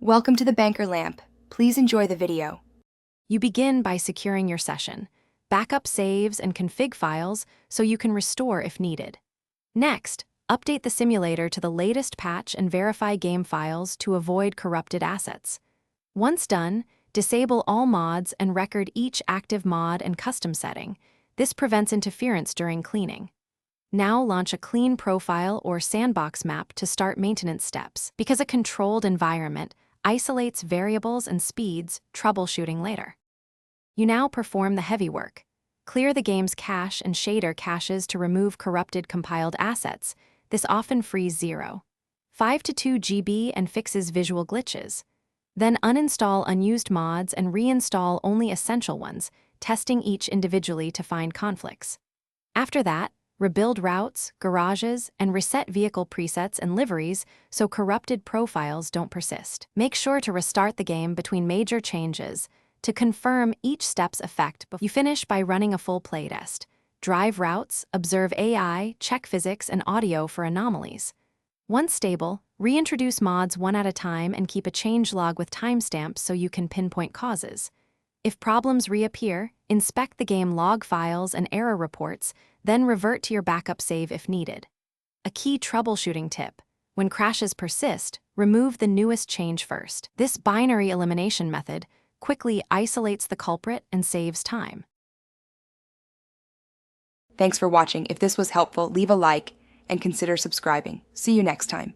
Welcome to the Banker Lamp. Please enjoy the video. You begin by securing your session. Backup saves and config files so you can restore if needed. Next, update the simulator to the latest patch and verify game files to avoid corrupted assets. Once done, disable all mods and record each active mod and custom setting. This prevents interference during cleaning. Now launch a clean profile or sandbox map to start maintenance steps. Because a controlled environment isolates variables and speeds, troubleshooting later. You now perform the heavy work. Clear the game's cache and shader caches to remove corrupted compiled assets. This often frees 0.5 to 2 GB and fixes visual glitches. Then uninstall unused mods and reinstall only essential ones, testing each individually to find conflicts. After that, rebuild routes, garages, and reset vehicle presets and liveries so corrupted profiles don't persist. Make sure to restart the game between major changes to confirm each step's effect before you finish by running a full playtest. Drive routes, observe AI, check physics and audio for anomalies. Once stable, reintroduce mods one at a time and keep a changelog with timestamps so you can pinpoint causes. If problems reappear, inspect the game log files and error reports, then revert to your backup save if needed. A key troubleshooting tip: when crashes persist, remove the newest change first. This binary elimination method quickly isolates the culprit and saves time. Thanks for watching. If this was helpful, leave a like and consider subscribing. See you next time.